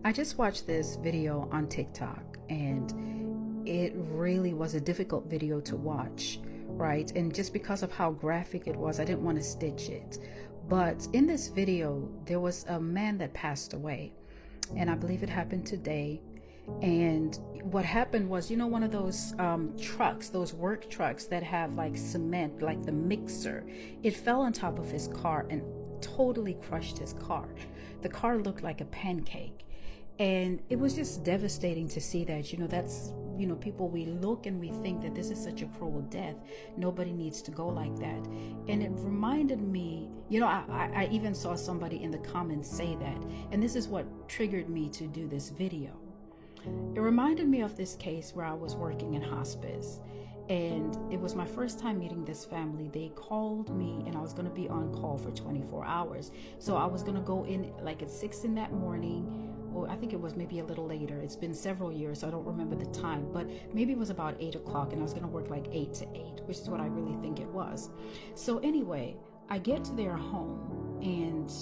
I just watched this video on TikTok, and it really was a difficult video to watch, right? And just because of how graphic it was, I didn't want to stitch it. But in this video, there was a man that passed away, and I believe it happened today. And what happened was, you know, one of those trucks, those work trucks that have like cement, like the mixer, it fell on top of his car and totally crushed his car. The car looked like a pancake. And it was just devastating to see that. That's people, we look and we think that this is such a cruel death. Nobody needs to go like that. And it reminded me, I even saw somebody in the comments say that. And this is what triggered me to do this video. It reminded me of this case where I was working in hospice. And it was my first time meeting this family. They called me and I was going to be on call for 24 hours. So I was going to go in like at 6 in that morning. Or I think it was maybe a little later. It's been several years, so I don't remember the time. But maybe it was about 8 o'clock and I was going to work like 8 to 8, which is what I really think it was. So anyway, I get to their home and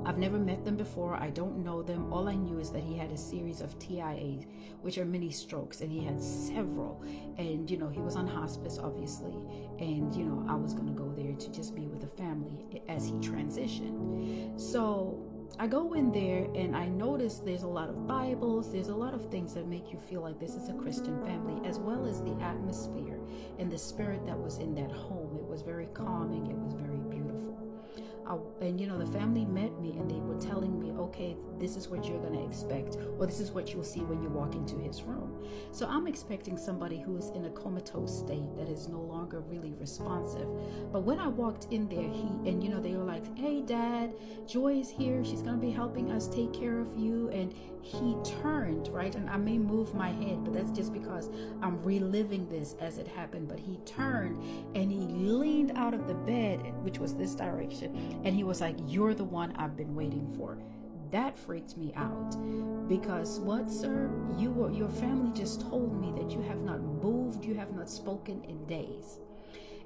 I've never met them before. I don't know them. All I knew is that he had a series of TIA, which are mini strokes, and he had several. And, he was on hospice, obviously. And, I was going to go there to just be with the family as he transitioned. So I go in there and I notice there's a lot of Bibles. There's a lot of things that make you feel like this is a Christian family, as well as the atmosphere and the spirit that was in that home. It was very calming. It was very beautiful. And the family met me and they were telling me, okay, this is what you're going to expect, or this is what you'll see when you walk into his room. So I'm expecting somebody who is in a comatose state, that is no longer really responsive. But when I walked in there, they were like, hey, Dad, Joy is here. She's going to be helping us take care of you. And he turned, right? And I may move my head, but that's just because I'm reliving this as it happened. But he turned and he leaned out of the bed, which was this direction. And he was like, you're the one I've been waiting for. That freaked me out. Because what, sir? Your family just told me that you have not moved, you have not spoken in days.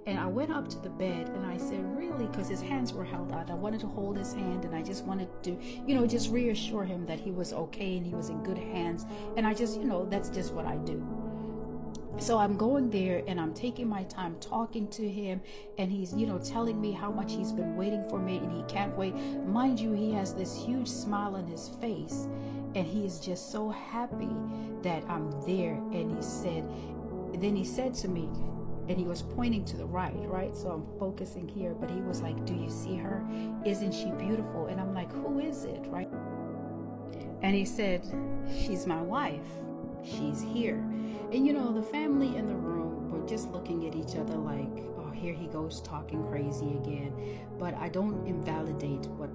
And I went up to the bed and I said, really? Because his hands were held out. I wanted to hold his hand and I just wanted to, just reassure him that he was okay and he was in good hands. And I just, that's just what I do. So I'm going there and I'm taking my time talking to him, and he's, telling me how much he's been waiting for me and he can't wait. Mind you, he has this huge smile on his face and he is just so happy that I'm there. And then he said to me, and he was pointing to the right? So I'm focusing here, but he was like, do you see her? Isn't she beautiful? And I'm like, who is it, right? And he said, she's my wife. She's here. And the family in the room were just looking at each other like, oh, here he goes talking crazy again. But I don't invalidate what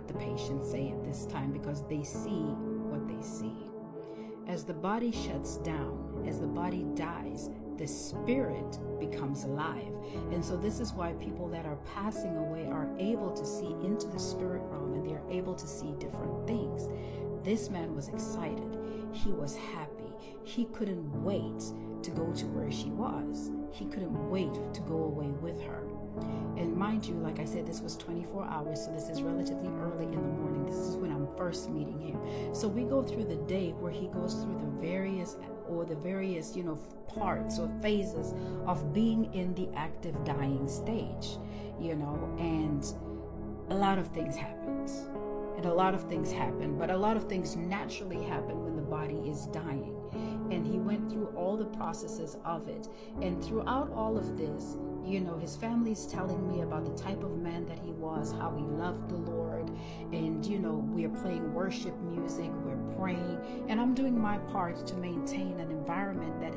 the patients say at this time, because they see what they see. As the body shuts down, as the body dies, the spirit becomes alive. And so this is why people that are passing away are able to see into the spirit realm, and they're able to see different things. This man was excited. He was happy. He couldn't wait to go to where she was. He couldn't wait to go away with her. And mind you, like I said, this was 24 hours, so this is relatively early in the morning. This is when I'm first meeting him. So we go through the day where he goes through the various parts or phases of being in the active dying stage, and a lot of things happened. And a lot of things happen, but a lot of things naturally happen when the body is dying. And he went through all the processes of it. And throughout all of this, his family's telling me about the type of man that he was, how he loved the Lord. And, we're playing worship music, we're praying, and I'm doing my part to maintain an environment that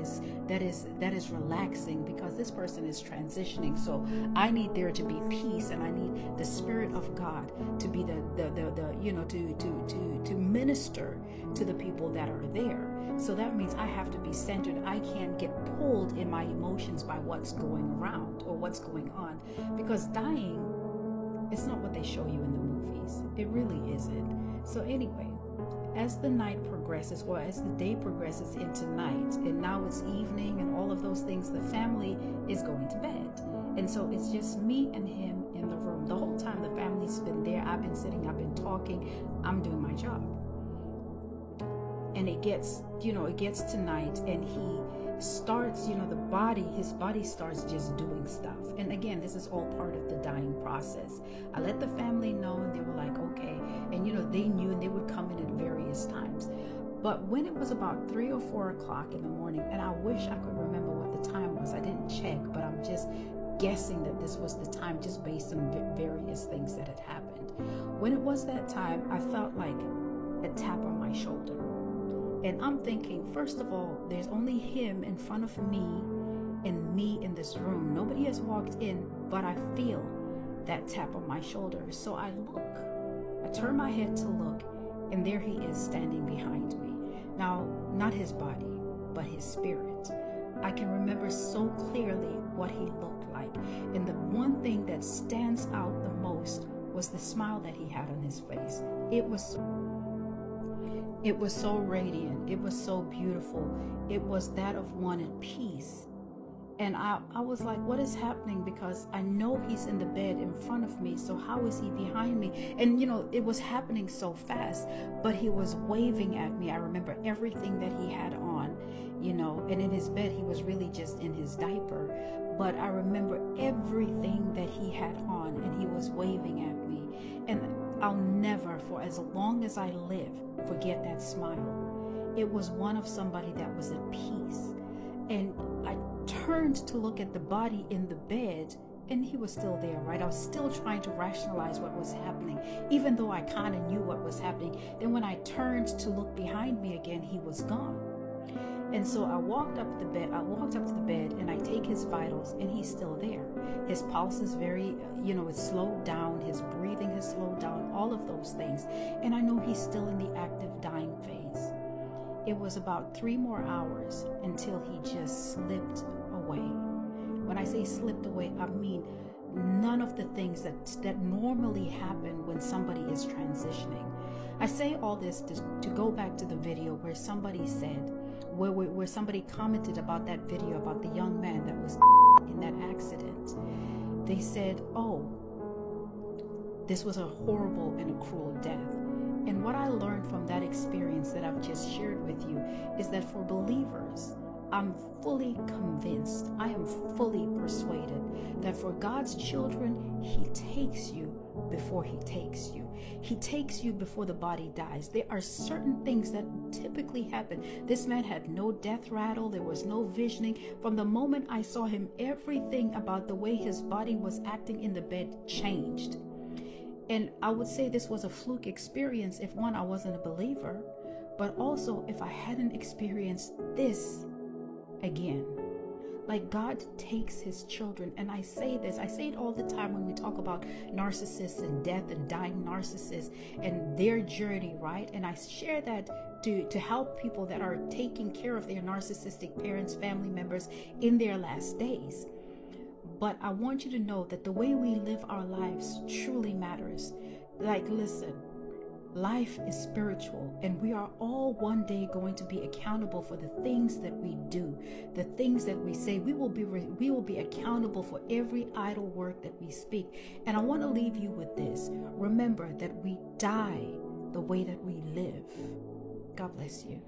is relaxing, because this person is transitioning. So I need there to be peace, and I need the Spirit of God to be to minister to the people that are there. So that means I have to be centered. I can't get pulled in my emotions by what's going around or what's going on, because dying, it's not what they show you in the movies. It really isn't. So anyway, as the night progresses, or as the day progresses into night, and now it's evening and all of those things, the family is going to bed. And so it's just me and him in the room. The whole time the family's been there, I've been sitting, I've been talking, I'm doing my job. And it gets to night, and he starts, his body starts just doing stuff. And again, this is all part of the dying process. I let the family know, and they were like, okay. And they knew, and they would come in at various times. But when it was about 3 or 4 o'clock in the morning, and I wish I could remember what the time was, I didn't check, but I'm just guessing that this was the time just based on various things that had happened. When it was that time, I felt like a tap on my shoulder. And I'm thinking, first of all, there's only him in front of me and me in this room. Nobody has walked in, but I feel that tap on my shoulder. So I turn my head to look, and there he is standing behind me. Now, not his body, but his spirit. I can remember so clearly what he looked like. And the one thing that stands out the most was the smile that he had on his face. It was so radiant. It was so beautiful. It was that of one at peace. And I was like, what is happening? Because I know he's in the bed in front of me. So how is he behind me? And, it was happening so fast, but he was waving at me. I remember everything that he had on, and in his bed, he was really just in his diaper. But I remember everything that he had on, and he was waving at me. And I'll never, for as long as I live, forget that smile. It was one of somebody that was at peace. And I turned to look at the body in the bed, and he was still there, right? I was still trying to rationalize what was happening, even though I kind of knew what was happening. Then when I turned to look behind me again, he was gone. And so I walked up to the bed, and I take his vitals, and he's still there. His pulse is very, it's slowed down. His breathing has slowed down, all of those things. And I know he's still in the active dying phase. It was about 3 more hours until he just slipped away. When I say slipped away, I mean none of the things that normally happen when somebody is transitioning. I say all this to go back to the video where somebody said, where somebody commented about that video about the young man that was in that accident. They said, oh, this was a horrible and a cruel death. And what I learned from that experience that I've just shared with you is that for believers, I'm fully convinced, I am fully persuaded that for God's children, He takes you before He takes you. He takes you before the body dies. There are certain things that typically happen. This man had no death rattle. There was no visioning. From the moment I saw him, everything about the way his body was acting in the bed changed. And I would say this was a fluke experience if, one, I wasn't a believer, but also if I hadn't experienced this again. Like, God takes His children. And I say it all the time when we talk about narcissists and death and dying narcissists and their journey, right? And I share that to help people that are taking care of their narcissistic parents, family members in their last days. But I want you to know that the way we live our lives truly matters. Like, listen, life is spiritual, and we are all one day going to be accountable for the things that we do, the things that we say. We will be accountable for every idle word that we speak. And I want to leave you with this. Remember that we die the way that we live. God bless you.